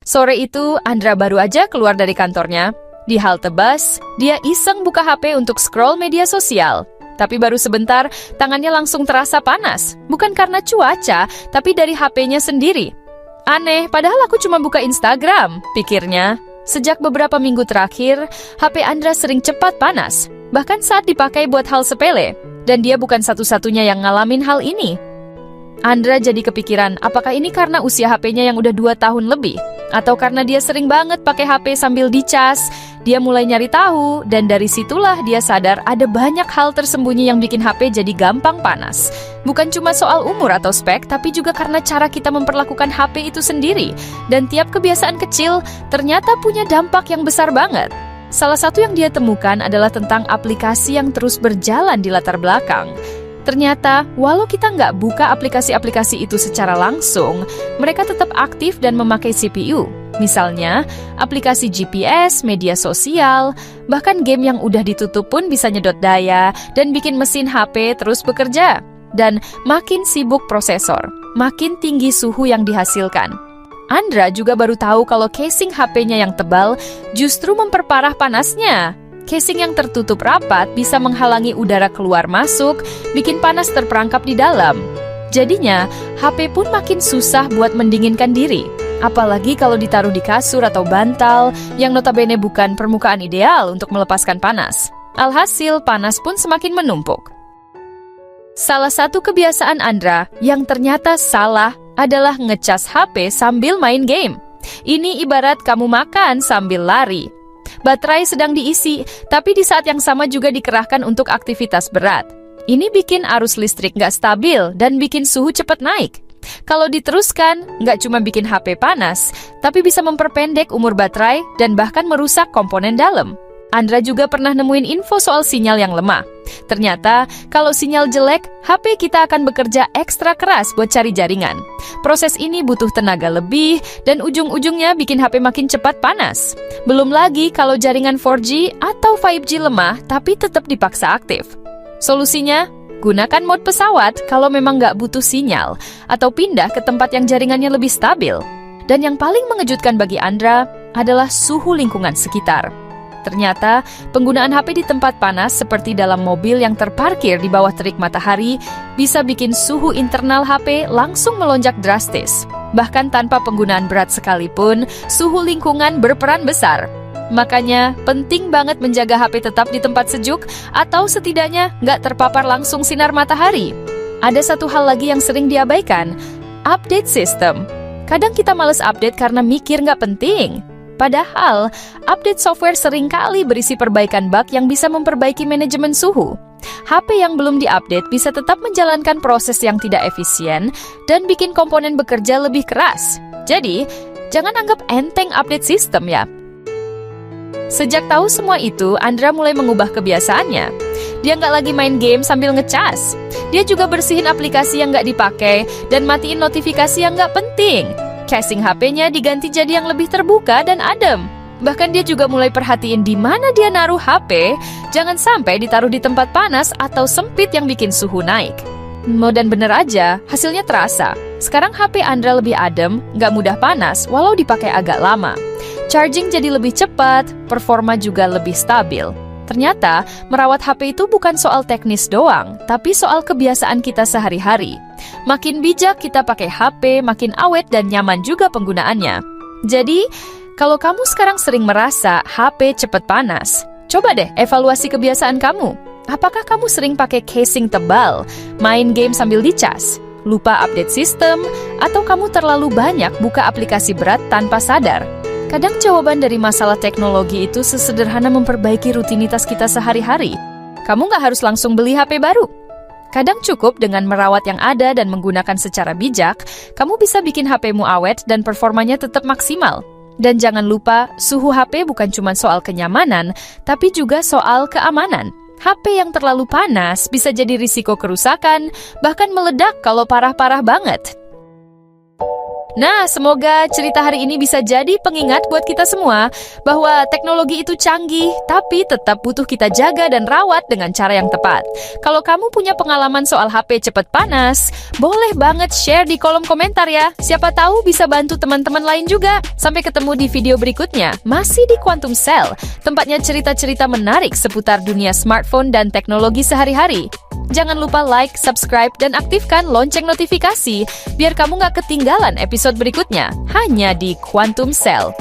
Sore itu, Andra baru aja keluar dari kantornya. Di halte bus, dia iseng buka HP untuk scroll media sosial. Tapi baru sebentar, tangannya langsung terasa panas. Bukan karena cuaca, tapi dari HP-nya sendiri. Aneh, padahal aku cuma buka Instagram, pikirnya. Sejak beberapa minggu terakhir, HP Andra sering cepat panas. Bahkan saat dipakai buat hal sepele. Dan dia bukan satu-satunya yang ngalamin hal ini. Andra jadi kepikiran, apakah ini karena usia HP-nya yang udah 2 tahun lebih? Atau karena dia sering banget pakai HP sambil dicas? Dia mulai nyari tahu, dan dari situlah dia sadar ada banyak hal tersembunyi yang bikin HP jadi gampang panas. Bukan cuma soal umur atau spek, tapi juga karena cara kita memperlakukan HP itu sendiri. Dan tiap kebiasaan kecil ternyata punya dampak yang besar banget. Salah satu yang dia temukan adalah tentang aplikasi yang terus berjalan di latar belakang. Ternyata, walau kita nggak buka aplikasi-aplikasi itu secara langsung, mereka tetap aktif dan memakai CPU. Misalnya, aplikasi GPS, media sosial, bahkan game yang udah ditutup pun bisa nyedot daya dan bikin mesin HP terus bekerja. Dan makin sibuk prosesor, makin tinggi suhu yang dihasilkan. Andra juga baru tahu kalau casing HP-nya yang tebal justru memperparah panasnya. Casing yang tertutup rapat bisa menghalangi udara keluar masuk, bikin panas terperangkap di dalam. Jadinya, HP pun makin susah buat mendinginkan diri. Apalagi kalau ditaruh di kasur atau bantal, yang notabene bukan permukaan ideal untuk melepaskan panas. Alhasil, panas pun semakin menumpuk. Salah satu kebiasaan Andra yang ternyata salah adalah ngecas HP sambil main game. Ini ibarat kamu makan sambil lari. Baterai sedang diisi, tapi di saat yang sama juga dikerahkan untuk aktivitas berat. Ini bikin arus listrik nggak stabil dan bikin suhu cepat naik. Kalau diteruskan, nggak cuma bikin HP panas, tapi bisa memperpendek umur baterai dan bahkan merusak komponen dalam. Andra juga pernah nemuin info soal sinyal yang lemah. Ternyata, kalau sinyal jelek, HP kita akan bekerja ekstra keras buat cari jaringan. Proses ini butuh tenaga lebih, dan ujung-ujungnya bikin HP makin cepat panas. Belum lagi kalau jaringan 4G atau 5G lemah, tapi tetap dipaksa aktif. Solusinya, gunakan mode pesawat kalau memang nggak butuh sinyal, atau pindah ke tempat yang jaringannya lebih stabil. Dan yang paling mengejutkan bagi Andra adalah suhu lingkungan sekitar. Ternyata, penggunaan HP di tempat panas seperti dalam mobil yang terparkir di bawah terik matahari bisa bikin suhu internal HP langsung melonjak drastis. Bahkan tanpa penggunaan berat sekalipun, suhu lingkungan berperan besar. Makanya, penting banget menjaga HP tetap di tempat sejuk atau setidaknya nggak terpapar langsung sinar matahari. Ada satu hal lagi yang sering diabaikan, update system. Kadang kita males update karena mikir nggak penting. Padahal, update software seringkali berisi perbaikan bug yang bisa memperbaiki manajemen suhu. HP yang belum diupdate bisa tetap menjalankan proses yang tidak efisien dan bikin komponen bekerja lebih keras. Jadi, jangan anggap enteng update sistem ya. Sejak tahu semua itu, Andra mulai mengubah kebiasaannya. Dia nggak lagi main game sambil ngecas. Dia juga bersihin aplikasi yang nggak dipakai dan matiin notifikasi yang nggak penting. Casing HP-nya diganti jadi yang lebih terbuka dan adem. Bahkan dia juga mulai perhatiin di mana dia naruh HP, jangan sampai ditaruh di tempat panas atau sempit yang bikin suhu naik. Dan bener aja, hasilnya terasa. Sekarang HP Andra lebih adem, nggak mudah panas, walau dipakai agak lama. Charging jadi lebih cepat, performa juga lebih stabil. Ternyata, merawat HP itu bukan soal teknis doang, tapi soal kebiasaan kita sehari-hari. Makin bijak kita pakai HP, makin awet dan nyaman juga penggunaannya. Jadi, kalau kamu sekarang sering merasa HP cepat panas, coba deh evaluasi kebiasaan kamu. Apakah kamu sering pakai casing tebal, main game sambil dicas, lupa update sistem, atau kamu terlalu banyak buka aplikasi berat tanpa sadar? Kadang jawaban dari masalah teknologi itu sesederhana memperbaiki rutinitas kita sehari-hari. Kamu nggak harus langsung beli HP baru. Kadang cukup dengan merawat yang ada dan menggunakan secara bijak, kamu bisa bikin HP-mu awet dan performanya tetap maksimal. Dan jangan lupa, suhu HP bukan cuma soal kenyamanan, tapi juga soal keamanan. HP yang terlalu panas bisa jadi risiko kerusakan, bahkan meledak kalau parah-parah banget. Nah, semoga cerita hari ini bisa jadi pengingat buat kita semua bahwa teknologi itu canggih, tapi tetap butuh kita jaga dan rawat dengan cara yang tepat. Kalau kamu punya pengalaman soal HP cepat panas, boleh banget share di kolom komentar ya. Siapa tahu bisa bantu teman-teman lain juga. Sampai ketemu di video berikutnya, masih di Quantum Cell, tempatnya cerita-cerita menarik seputar dunia smartphone dan teknologi sehari-hari. Jangan lupa like, subscribe, dan aktifkan lonceng notifikasi biar kamu nggak ketinggalan episode berikutnya hanya di Quantum Cell.